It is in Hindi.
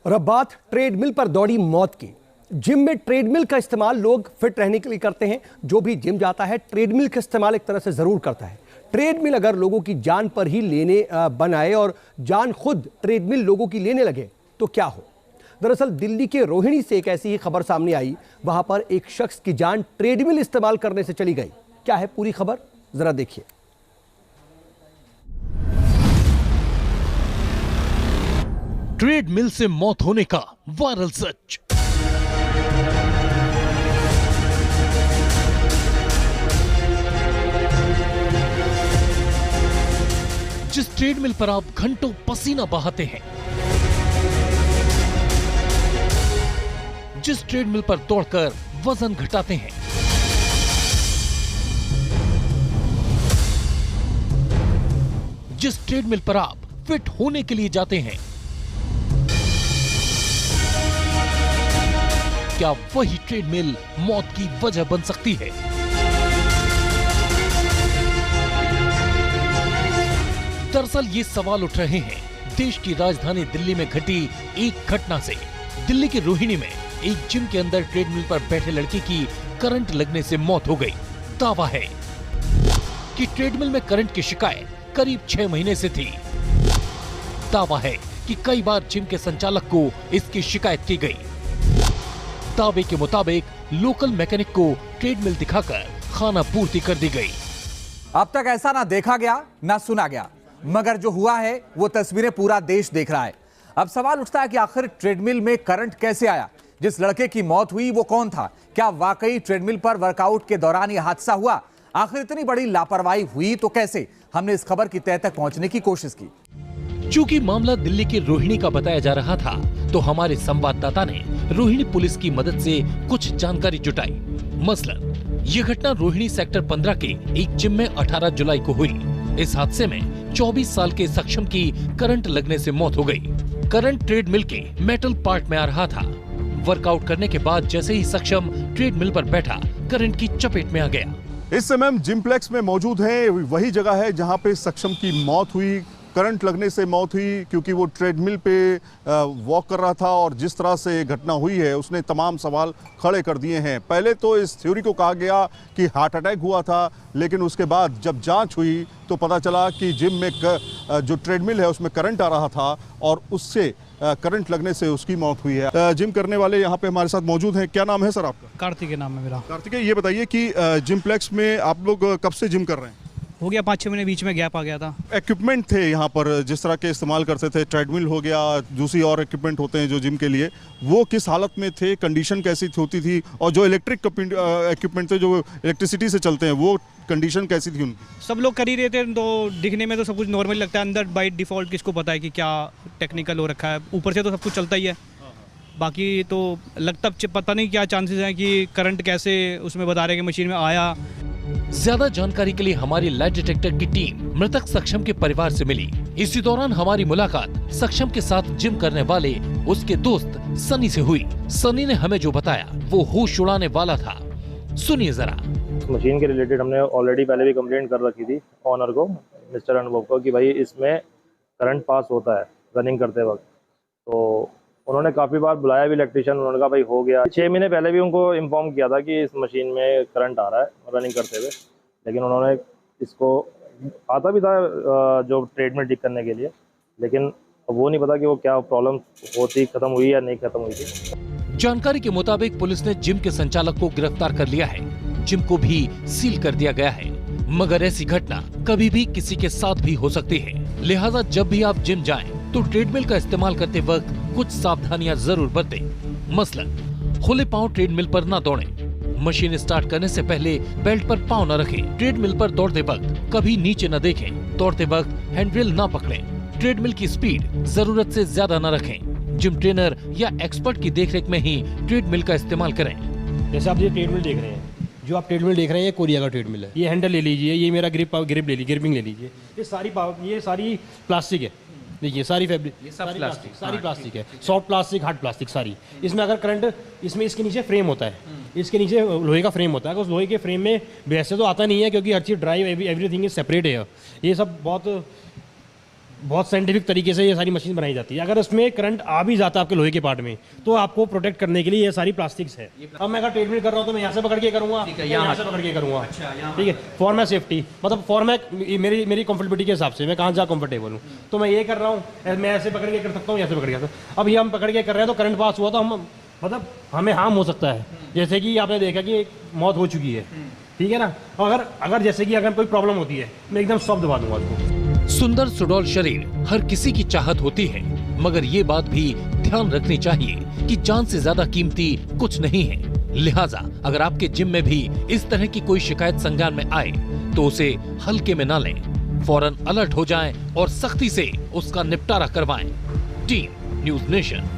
और अब बात ट्रेडमिल पर दौड़ी मौत की। जिम में ट्रेडमिल का इस्तेमाल लोग फिट रहने के लिए करते हैं। जो भी जिम जाता है ट्रेडमिल का इस्तेमाल एक तरह से जरूर करता है। ट्रेडमिल अगर लोगों की जान पर ही लेने बनाए और जान खुद ट्रेडमिल लोगों की लेने लगे तो क्या हो। दरअसल दिल्ली के रोहिणी से एक ऐसी ही खबर सामने आई। वहां पर एक शख्स की जान ट्रेडमिल इस्तेमाल करने से चली गई। क्या है पूरी खबर, जरा देखिए। ट्रेडमिल से मौत होने का वायरल सच। जिस ट्रेडमिल पर आप घंटों पसीना बहाते हैं, जिस ट्रेडमिल पर दौड़कर वजन घटाते हैं, जिस ट्रेडमिल पर आप फिट होने के लिए जाते हैं, क्या वही ट्रेडमिल मौत की वजह बन सकती है? दरअसल ये सवाल उठ रहे हैं देश की राजधानी दिल्ली में घटी एक घटना से। दिल्ली के रोहिणी में एक जिम के अंदर ट्रेडमिल पर बैठे लड़के की करंट लगने से मौत हो गई। दावा है कि ट्रेडमिल में करंट की शिकायत करीब 6 महीने से थी। दावा है कि कई बार जिम के संचालक को इसकी शिकायत की गई। दावे के मुताबिक लोकल मैकेनिक को ट्रेडमिल दिखाकर खाना पूर्ति कर दी गई। अब तक ऐसा ना देखा गया ना सुना गया, मगर जो हुआ है वो तस्वीरें पूरा देश देख रहा है। अब सवाल उठता है कि आखिर ट्रेडमिल में करंट कैसे आया? जिस लड़के की मौत हुई वो कौन था? क्या वाकई ट्रेडमिल पर वर्कआउट के दौरान यह हादसा हुआ? आखिर इतनी बड़ी लापरवाही हुई तो कैसे? हमने इस खबर की तह तक पहुंचने की कोशिश की। चूंकि मामला दिल्ली के रोहिणी का बताया जा रहा था, तो हमारे संवाददाता ने रोहिणी पुलिस की मदद से कुछ जानकारी जुटाई। मसलन ये घटना रोहिणी सेक्टर 15 के एक जिम में 18 जुलाई को हुई। इस हादसे में 24 साल के सक्षम की करंट लगने से मौत हो गई। करंट ट्रेडमिल के मेटल पार्ट में आ रहा था। वर्कआउट करने के बाद जैसे ही सक्षम ट्रेडमिल पर बैठा, करंट की चपेट में आ गया। इस समय हम जिमप्लेक्स में मौजूद हैं। वही जगह है जहां पे सक्षम की मौत हुई, करंट लगने से मौत हुई, क्योंकि वो ट्रेडमिल पे वॉक कर रहा था और जिस तरह से घटना हुई है उसने तमाम सवाल खड़े कर दिए हैं। पहले तो इस थ्योरी को कहा गया कि हार्ट अटैक हुआ था, लेकिन उसके बाद जब जांच हुई तो पता चला कि जिम में जो ट्रेडमिल है उसमें करंट आ रहा था और उससे करंट लगने से उसकी मौत हुई है। जिम करने वाले यहाँ पे हमारे साथ मौजूद हैं। क्या नाम है सर आपका? कार्तिक नाम है मेरा। कार्तिक, ये बताइए कि जिमप्लेक्स में आप लोग कब से जिम कर रहे हैं? हो गया 5-6 महीने, बीच में गैप आ गया था। इक्विपमेंट थे यहाँ पर जिस तरह के इस्तेमाल करते थे, ट्रेडमिल हो गया, दूसरी और इक्विपमेंट होते हैं जो जिम के लिए, वो किस हालत में थे? कंडीशन कैसी होती थी? और जो इलेक्ट्रिक इक्विपमेंट थे जो इलेक्ट्रिसिटी से चलते हैं, वो कंडीशन कैसी थी उनकी? सब लोग कर ही रहे थे, तो दिखने में तो सब कुछ नॉर्मल लगता है। अंदर बाय डिफॉल्ट किसको पता है कि क्या टेक्निकल हो रखा है। ऊपर से तो सब कुछ चलता ही है, बाकी तो लगता पता नहीं क्या चांसेस हैं कि करंट कैसे उसमें बता रहे कि मशीन में आया। ज्यादा जानकारी के लिए हमारी लाइट डिटेक्टर की टीम मृतक सक्षम के परिवार से मिली। इसी दौरान हमारी मुलाकात सक्षम के साथ जिम करने वाले उसके दोस्त सनी से हुई। सनी ने हमें जो बताया वो होश उड़ाने वाला था। सुनिए जरा। मशीन के रिलेटेड हमने ऑलरेडी पहले भी कंप्लेंट कर रखी थी ऑनर को, मिस्टर अनुभव को, कि भाई इसमें करंट पास होता है रनिंग करते वक्त। तो उन्होंने काफ़ी बार बुलाया भी इलेक्ट्रिशियन, उन्होंने कहा भाई हो गया। 6 महीने पहले भी उनको इन्फॉर्म किया था कि इस मशीन में करंट आ रहा है रनिंग करते हुए, लेकिन उन्होंने इसको आता भी था जो ट्रेडमिल ठीक करने के लिए, लेकिन वो नहीं पता कि वो क्या प्रॉब्लम होती, खत्म हुई या नहीं खत्म हुई थी। जानकारी के मुताबिक पुलिस ने जिम के संचालक को गिरफ्तार कर लिया है। जिम को भी सील कर दिया गया है, मगर ऐसी घटना कभी भी किसी के साथ भी हो सकती है। लिहाजा जब भी आप जिम जाएं तो ट्रेडमिल का इस्तेमाल करते वक्त कुछ सावधानियां जरूर बरतें। मसलन खुले पांव ट्रेडमिल पर न दौड़ें। मशीन स्टार्ट करने से पहले बेल्ट पर पांव न रखें। ट्रेडमिल पर दौड़ते वक्त कभी नीचे न देखें। दौड़ते वक्त हैंडरेल न पकड़ें। ट्रेडमिल की स्पीड जरूरत से ज्यादा न रखें। जिम ट्रेनर या एक्सपर्ट की देखरेख में ही ट्रेडमिल का इस्तेमाल करें। जैसे आप ये ट्रेडमिल देख रहे हैं, जो आप ट्रेडमिल देख रहे हैं ये कोरिया का ट्रेडमिल है। ये हैंडल ले लीजिए, ये मेरा ग्रिपिंग ले लीजिए। ये सारी प्लास्टिक है। देखिए सारी फैब्रिक, सारी प्लास्टिक है, सॉफ्ट प्लास्टिक, हार्ड प्लास्टिक सारी। इसमें अगर करंट, इसमें इसके नीचे फ्रेम होता है, इसके नीचे लोहे का फ्रेम होता है। उस लोहे के फ्रेम में वैसे तो आता नहीं है, क्योंकि हर चीज़ ड्राइव, एवरीथिंग इज सेपरेट है। ये सब बहुत बहुत साइंटिफिक तरीके से ये सारी मशीन बनाई जाती है। अगर उसमें करंट आ भी जाता है आपके लोहे के पार्ट में, तो आपको प्रोटेक्ट करने के लिए ये सारी प्लास्टिक्स है। अब मैं अगर ट्रेडमिल कर रहा हूँ तो मैं यहाँ से पकड़ के करूँगा, यहाँ से पकड़ के करूँगा, ठीक है, फॉर माई सेफ्टी, मतलब फॉर माई मेरी कंफर्टेबिलिटी के हिसाब से मैं कहाँ जहाँ कंफर्टेबल हूँ, तो मैं ये कर रहा हूँ, मैं ऐसे पकड़ के कर सकता हूँ, ऐसे पकड़ के। अब ये हम पकड़ के कर रहे हैं तो करंट पास हुआ तो हम मतलब हमें हार्म हो सकता है, जैसे कि आपने देखा कि एक मौत हो चुकी है, ठीक है ना। अगर जैसे कि अगर कोई प्रॉब्लम होती है, मैं एकदम स्टॉप दबा दूंगा उसको। सुंदर सुडौल शरीर हर किसी की चाहत होती है, मगर ये बात भी ध्यान रखनी चाहिए कि जान से ज्यादा कीमती कुछ नहीं है। लिहाजा अगर आपके जिम में भी इस तरह की कोई शिकायत संज्ञान में आए तो उसे हल्के में न लें, फौरन अलर्ट हो जाएं और सख्ती से उसका निपटारा करवाएं। Team news nation.